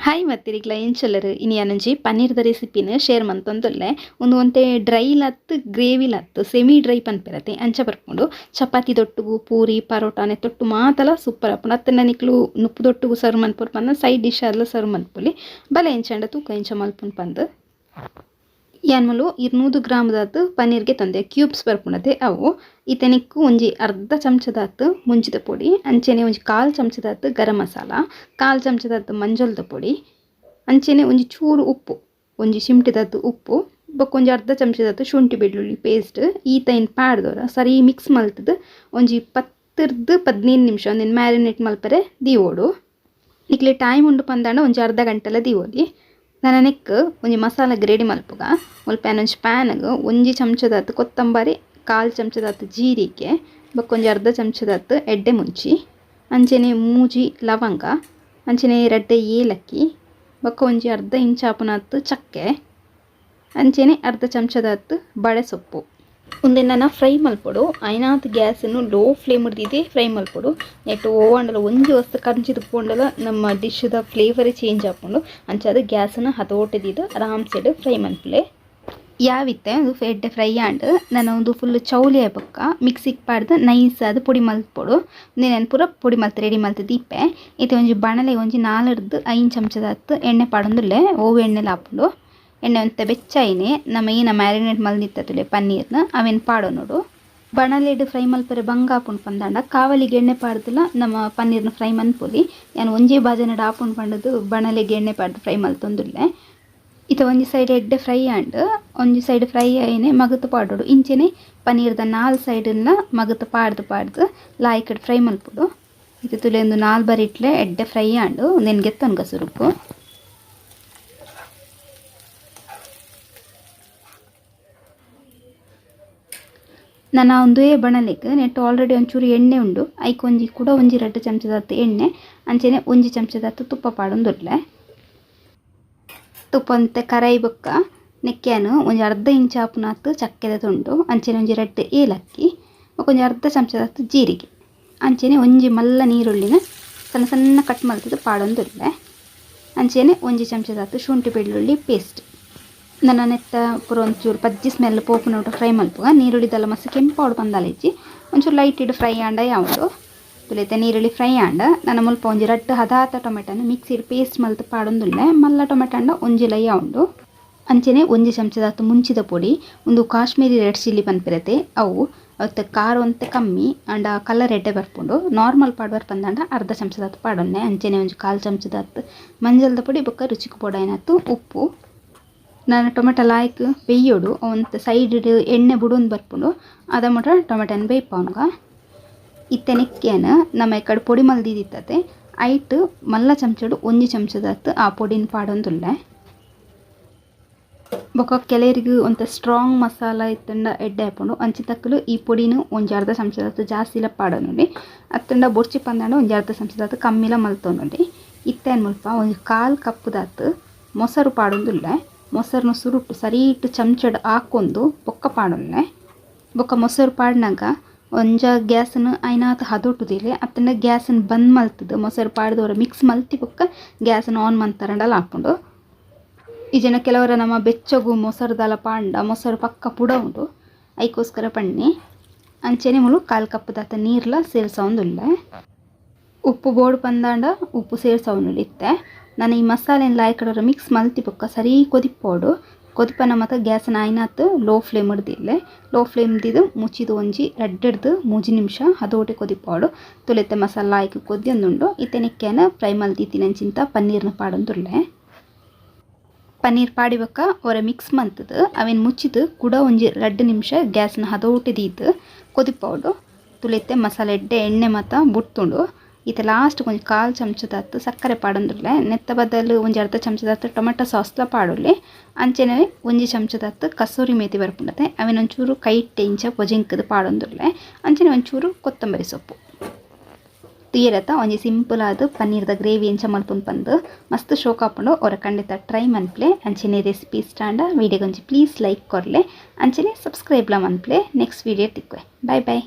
Hi ಮತ್ತಿರಿಗ್ಲ ಎಂಚಲ್ಲರು ಇನಿ ಅನಂಜಿ ಪನ್ನೀರ್ದ ರೆಸಿಪಿನ share ಮಂತೊಂದುಲ್ಲೆ ಒಂತೆ ಡ್ರೈ ಲತ್ತು ಗ್ರೇವಿ ಲತ್ತು ಸೆಮಿ ಡ್ರೈ ಪನ್ಪಿರತ್ತೆ ಅಂಚ ಬರ್ಕೊಂಡು ಚಪಾತಿ ದೊಟ್ಟುಗು ಪೂರಿ ಪರೋಟಾನೆ ತೊಟ್ಟು ಮಾತಲ ಸೂಪರ್ ಅಪ್ಪುಂಡು ಅತ್ತನ ನಿಕ್ಲು ನುಪ್ಪು ದೊಟ್ಟುಗು ಸರ್ವ್ ಮನ್ಪುರು ಪಂದ ಸೈಡ್ ಡಿಶ್ ಆದ್ಲ ಸರ್ವ್ ಮನ್ಪುಲಿ ಬಲೆ ಎಂಚಂಡ ತೂಕ ಎಂಚ ಮಲ್ಪುಂಡು ಪಂದು ಯಾನ್ಮಲು 200 ಗ್ರಾಮದಾತು ಪನ್ನೀರ್ಗೆ ತಂದೆ ಕ್ಯೂಬ್ಸ್ ಬರ್ಪುಂಡತೆ ಅವು ಇತನಿಕ್ಕು ಒಂಜಿ ಅರ್ಧ ಚಮಚದಾತು ಮುಂಚಿದ ಪೊಡಿ ಅಂಚೆನೆ ಒಂಜಿ 1/4 ಚಮಚದಾತು ಗರಂ ಮಸಾಲ 1/4 ಚಮಚದಾತು ಮಂಜಲ್ದ ಪೊಡಿ ಅಂಚೆನೆ ಒಂಜಿ ಚೂರು ಉಪ್ಪು ಒಂಜಿ ಚಿಮ್ಟಿದಾತು ಉಪ್ಪು ಬೊಕ್ಕ ಒಂಜಿ ಅರ್ಧ ಚಮಚದಾತು ಶುಂಠಿ ಬೆಳ್ಳುಳ್ಳಿ ಪೇಸ್ಟ್ ಈತೈನ್ ಪಾಡ್ದೋರ ಸರಿ ಮಿಕ್ಸ್ ಮಲ್ತದ ಒಂಜಿ 10-15 ನಿಮಿಷ ಒಂದಿನ ಮ್ಯಾರಿನೇಟ್ ಮಲ್ಪರೆ ದೀವೋಡು ನಿಕ್ಲೆ ಟೈಮ್ ಉಂಡು ಪಂದಾಂಡ ಒಂಜಿ ಅರ್ಧ ಗಂಟೆಲ ದೀವೋಲಿ ನನನೆಕ್ ಒಂಜಿ ಮಸಾಲ ರೆಡಿ ಮಲ್ಪುಗ ಮುಲ್ಪೆನ ಒಂಜಿ ಪ್ಯಾನ್ಗ್ ಒಂಜಿ ಚಮಚದಾತು ಕೊತ್ತಂಬರಿ 1/4 ಚಮಚದಾತು ಜೀರಿಗೆ ಬೊಕ್ಕ ಒಂಜಿ ಅರ್ಧ ಚಮಚದಾತು ಎಡ್ಡೆ ಮುಂಚಿ ಅಂಚೆನೆ ಮೂಜಿ ಲವಂಗ ಅಂಚೆನೆ 2 ಏಲಕ್ಕಿ ಬೊಕ್ಕ ಒಂಜಿ ಅರ್ಧ ಇಂಚಾಪುನಾತು ಚಕ್ಕೆ ಅಂಚೆನೆ ಅರ್ಧ ಚಮಚದಾತು ಬಳೆ ಸೊಪ್ಪು ಒಂದೆನ ಫ್ರೈ ಮಲ್ಪೊಡು ಐನಾತ್ ಗ್ಯಾಸನ್ನು ಲೋ ಫ್ಲೇಮ್ ಹಿಡ್ದಿದೆ ಫ್ರೈ ಮಲ್ಪೊಡು ನೆಟ್ಟು ಓವಂಡಲ ಒಂಜಿ ವಸ್ತು ಕಂಚಿದು ಪೋಂಡಲ ನಮ್ಮ ಡಿಶ್ದ ಫ್ಲೇವರೇ ಚೇಂಜ್ ಆಪುಂಡು ಅಂಚಾದ ಗ್ಯಾಸನ್ನು ಹತೋಟದಿದ್ದು ಆರಾಮ್ ಸೈಡ್ ಫ್ರೈ ಮಲ್ಪಲೆ ಯಾವಿತ್ತೆ ಅದು ಎಡ್ಡೆ ಫ್ರೈ ಆಂಡ್ ನಾನು ಒಂದು ಫುಲ್ ಚೌಲಿ ಆಯ್ಪಕ್ಕ ಮಿಕ್ಸಿಗೆ ಪಾಡ್ದು ನೈಸ್ ಅದು ಪುಡಿ ಮಲ್ಪೊಡು ನಾನು ಪೂರ ಪುಡಿ ಮಲ್ತು ರೆಡಿ ಮಲ್ತು ದೀಪೆ ಇದು ಒಂಜಿ ಬಣಲೆ ಒಂಜಿ 4-5 ಚಮಚದಾತು ಎಣ್ಣೆ ಪಾಡೊಂದುಲ್ಲೆ ಓವು ಎಣ್ಣೆಲ ಹಾಪುಂಡು ಎಣ್ಣೆ ಒಂತೆ ಬೆಚ್ಚಾಯಿನೆ ನಮ್ಮ ಏನ ಮ್ಯಾರಿನೇಟ್ ಮಲ್ದಿತ್ತತುಲೆ ಪನ್ನೀರ್ನ ಅವೇನು ಪಾಡೋ ನೋಡು ಬಣಲೆಡ್ ಫ್ರೈ ಮಲ್ಪರೆ ಬಂಗ ಹಾಪುಂಡು ಪಂದಾಂಡ ಕಾವಲಿಗೆ ಎಣ್ಣೆ ಪಾಡ್ದಿಲ್ಲ ನಮ್ಮ ಪನ್ನೀರ್ನ ಫ್ರೈ ಮನ್ಪೊಲಿ ನಾನು ಒಂಜೇ ಬಾಜನಡ್ ಹಾಪುಂಡು ಪಂಡದು ಬಣಲೆಗೆ ಎಣ್ಣೆ ಪಾಡ್ದು ಫ್ರೈ ಮಲ್ತೊಂದುಲ್ಲೆ ಇತ ಒಂಜಿ ಸೈಡ್ ಎಡ್ಡೆ ಫ್ರೈ ಆಂಡ್ ಒಂಜಿ ಸೈಡ್ ಫ್ರೈ ಆಯ್ನೆ ಮಗತು ಪಾಡೋಡು ಇಂಚೆನೆ ಪನ್ನೀರ್ದ 4 ಸೈಡನ್ನ ಮಗತು ಪಾಡ್ದು ಲಾಯ್ಕಡ್ ಫ್ರೈ ಮಲ್ಪೊಡು ಇದು ತುಲೆ ಒಂದು 4 ಬರಿಟ್ಲೆ ಎಡ್ಡೆ ಫ್ರೈ ಆಂಡ್ ಒಂದೇನು ಗೆತ್ತೊನ್ಗ ಸುರುಪು ನಾನು ಒಂದೇ ಬಣಲೆಗೆ ನೆಟ್ಟು ಆಲ್ರೆಡಿ ಒಂಚೂರು ಎಣ್ಣೆ ಉಂಡು ಐಕ್ ಒಂಜಿ ಕೂಡ ಒಂಜಿ 2 ಚಮಚದಾತು ಎಣ್ಣೆ ಅಂಚೆನೆ ಒಂಜಿ ಚಮಚದಾತು ತುಪ್ಪ ಪಾಡೊಂದುರ್ಲೆ ತುಪ್ಪ ಅಂತೆ ಕರೈ ಬೊಕ್ಕ ನೆಕ್ಕೆನು ಒಂಜಿ ಅರ್ಧ ಇಂಚ್ ಆಪುನಾತು ಚಕ್ಕೆದ ತುಂಡು ಅಂಚೆನೆ ಒಂಜಿ 2 ಏಲಕ್ಕಿ ಒಂಜಿ ಅರ್ಧ ಚಮಚದಾತು ಜೀರಿಗೆ ಅಂಚೆನೆ ಒಂಜಿ ಮಲ್ಲ ನೀರುಳ್ಳಿನ ಸಣ್ಣ ಸಣ್ಣ ಕಟ್ ಮಲ್ತದು ಪಾಡೊಂದುರ್ಲೆ ಅಂಚೆನೆ ಒಂಜಿ ಚಮಚದಾತು ಶುಂಠಿ ಬೆಳ್ಳುಳ್ಳಿ ಪೇಸ್ಟ್ ನನ್ನ ನೆತ್ತ ಪೂರ ಒಂಚೂರು ಪಜ್ಜಿ ಸ್ಮೆಲ್ ಪೋಪುನೋಟ ಫ್ರೈ ಮಲ್ಪುಗ ನೀರುಳ್ಳಿದೆಲ್ಲ ಮಸ್ತ್ ಕೆಂಪಾವಡು ಪಂದಾಲಿಜ್ಜಿ ಒಂಚೂರು ಲೈಟ್ ಇಡು ಫ್ರೈ ಆಂಡ ಯಾವುದು ತುಲೈತೆ ನೀರುಳ್ಳಿ ಫ್ರೈ ಆಂಡ ನನ್ನ ಮುಲ್ಪ ಒಂಜಿ 2 ಹದಾತ ಟೊಮೆಟೊನ ಮಿಕ್ಸಿಡ್ ಪೇಸ್ಟ್ ಮಲ್ತು ಪಾಡೊಂದುಲ್ಲೆ ಮಲ್ಲ ಟೊಮೆಟೊಂಡ ಒಂಜಿ ಲೈ ಉಂಡು ಅಂಚೆನೆ ಒಂಜಿ ಚಮಚದಾತು ಮುಂಚಿದ ಪೊಡಿ ಒಂದು ಕಾಶ್ಮೀರಿ ರೆಡ್ ಚಿಲ್ಲಿ ಪನ್ಪಿರತೆ ಅವು ಅವತ್ತು ಖಾರ ಒಂತೆ ಕಮ್ಮಿ ಆಂಡ ಕಲರ್ ಎಡ್ಡೆ ಬರ್ಪುಂಡು ನಾರ್ಮಲ್ ಪಾಡ್ಬಾರ್ ಪಂದಾಂಡ ಅರ್ಧ ಚಮಚದಾತು ಪಾಡೊನ್ನೆ ಅಂಚೆನೆ ಒಂಜಿ 1/4 ಚಮಚದಾತು ಮಂಜಲ್ದ ಪೊಡಿ ಬೊಕ್ಕ ರುಚಿಗೆ ಪೌಡ ಏನಾಯ್ತು ಉಪ್ಪು ನಾನು ಟೊಮೆಟೊ ಲಾಯ್ಕ್ ಬೇಯೋಡು ಅವಂತ ಸೈಡ್ ಎಣ್ಣೆ ಬುಡೊಂದು ಬರ್ಪುಂಡು ಅದ ಮುಟ್ಟ ಟೊಮೆಟೊನ ಬೇಯ್ಪವನ್ಗ ಇತ್ತೆ ನೆಕ್ಕೆನ ನಮ್ಮ ಕಡೆ ಪೊಡಿ ಮಲ್ದಿದಿತ್ತತೆ ಐಟ್ ಮಲ್ಲ ಚಮಚಡು ಒಂಜಿ ಚಮಚದಾತು ಆ ಪೊಡಿನ ಪಾಡೊಂದುಲ್ಲೆ ಬೊಕ್ಕ ಕೆಲವರಿಗೆ ಒಂತ ಸ್ಟ್ರಾಂಗ್ ಮಸಾಲ ಇತ್ತಂಡ ಎಡ್ಡೆ ಹಾಕೊಂಡು ಅಂಚಿ ತಕ್ಕಲು ಈ ಪೊಡಿನ ಒಂಜಿ ಅರ್ಧ ಚಮಚದಾತು ಜಾಸ್ತಿಲ ಪಾಡೋನುಂಡಿ ಅತ್ತಂಡ ಬೊಡ್ಚಿ ಪಂದಾಂಡ ಒಂಜಿ ಅರ್ಧ ಚಮಚದಾತು ಕಮ್ಮಿಲ ಮಲ್ತೊಂಡುಂಡಿ ಇತ್ತೇನು ಮುಲ್ಪ ಒಂಜಿ 1/4 ಕಪ್ಪುದಾತು ಮೊಸರು ಪಾಡೊಂದುಲ್ಲೆ ಮೊಸರನ್ನ ಸುರುಟ್ಟು ಸರೀಟ್ ಚಮಚಡ್ ಹಾಕೊಂಡು ಬೊಕ್ಕ ಪಾಡೊನ್ನೆ ಬೊಕ್ಕ ಮೊಸರು ಪಾಡ್ನಾಗ ಒಂಜ ಗ್ಯಾಸನ್ನು ಐನಾತ ಹದೊಟ್ಟುದಿಲ್ಲ ಅತ್ತಂಡ ಗ್ಯಾಸನ್ನು ಬಂದ್ ಮಲ್ತದು ಮೊಸರು ಪಾಡ್ದವ್ರ ಮಿಕ್ಸ್ ಮಲ್ತಿ ಬೊಕ್ಕ ಗ್ಯಾಸನ್ನು ಆನ್ ಮಂತಾರಂಡಲ್ಲ ಹಾಕೊಂಡು ಈ ಜನ ಕೆಲವರ ನಮ್ಮ ಬೆಚ್ಚಗು ಮೊಸರುದಲ ಪಾಂಡ ಮೊಸರು ಪಕ್ಕ ಪುಡ ಉಂಡು ಐಕೋಸ್ಕರ ಪಣ್ಣಿ ಅಂಚೆನೆ ಮುಳು 1/4 ಕಪ್ಪದಾತ ನೀರ್ಲ ಸೇರ್ಸೊಂದುಲ್ಲೆ ಉಪ್ಪು ಬೋರ್ಡು ಪಂದಾಂಡ ಉಪ್ಪು ಸೇರ್ಸೊಂದುಳಿತ್ತೆ ನಾನು ಈ ಮಸಾಲೆನ ಲಾಯ್ಕಡೋರ ಮಿಕ್ಸ್ ಮಲ್ತಿ ಬೊಕ್ಕ ಸರಿ ಕೊದಿಪ್ಪೋಡು ಕೊದಿಪನ ಮತ್ತು ಗ್ಯಾಸನ್ನ ಐನಾತು ಲೋ ಫ್ಲೇಮ್ ಹಿಡ್ದಿಲ್ಲೆ ಲೋ ಫ್ಲೇಮ್ ದಿದ್ದು ಮುಚ್ಚಿದು ಒಂಜಿ 2-3 ನಿಮಿಷ ಹದೋಟೆ ಕೊದಿಪ್ಪೋಡು ತುಲೆತ್ತೆ ಮಸಾಲ ಲಾಯ್ಕ್ ಕೊದ್ಯೊಂದುಂಡು ಇತ್ತೆನೆಕ್ಕೆನ ಫ್ರೈ ಮಲ್ದಿತ್ತಿನಂಚಿಂತ ಪನ್ನೀರ್ನ ಪಾಡೊಂದುರ್ಲೆ ಪನ್ನೀರ್ ಪಾಡಿ ಬೊಕ್ಕ ಅವರ ಮಿಕ್ಸ್ ಮಂತದು ಅವೇನು ಮುಚ್ಚಿದು ಕೂಡ ಒಂಜಿ 2 ನಿಮಿಷ ಗ್ಯಾಸ್ನ ಹದೋಟೆ ದೀದು ಕೊದಿಪ್ಪೋಡು ತುಲೆತ್ತೆ ಮಸಾಲೆ ಎಡ್ಡೆ ಎಣ್ಣೆ ಮತ್ತು ಬುಡ್ತುಂಡು ಈತ ಲಾಸ್ಟ್ ಒಂಜಿ 1/4 ಚಮಚದಾತು ಸಕ್ಕರೆ ಪಾಡೊಂದುರ್ಲೆ ನೆತ್ತ ಬದಲು ಒಂಜಿ ಅರ್ಧ ಚಮಚದಾತು ಟೊಮೆಟೊ ಸಾಸ್ಲ ಪಾಡೊಲ್ಲಿ ಅಂಚೆನೆ ಒಂಜಿ ಚಮಚದಾತು ಕಸೂರಿ ಮೇಥಿ ಬರ್ಪುಂಡತೆ ಅವೇನು ಒಂಚೂರು ಕೈಟ್ ಇಂಚ ಪೊಜಿಂಕದು ಪಾಡೊಂದುರ್ಲೆ ಅಂಚೆನೆ ಒಂಚೂರು ಕೊತ್ತಂಬರಿ ಸೊಪ್ಪು ತೀರತ್ತ ಒಂಜಿ ಸಿಂಪಲ್ ಆದ ಪನ್ನೀರ್ದ ಗ್ರೇವಿ ಎಂಚ ಮಲ್ಪುಂಡು ಪಂದು ಮಸ್ತ್ ಶೋಕ್ ಆಪುಂಡು ಅವರ ಖಂಡಿತ ಟ್ರೈ ಮನ್ಪ್ಲೆ ಅಂಚೆನೆ ರೆಸಿಪಿ ಇಷ್ಟ ವಿಡಿಯೋಗೊಂಜಿ ಪ್ಲೀಸ್ ಲೈಕ್ ಕೊರ್ಲೆ ಅಂಚೆನೆ ಸಬ್ಸ್ಕ್ರೈಬ್ಲ ಮನ್ಪ್ಲೆ ನೆಕ್ಸ್ಟ್ ವಿಡಿಯೋ ತಿಕ್ವೆ ಬಾಯ್ ಬಾಯ್.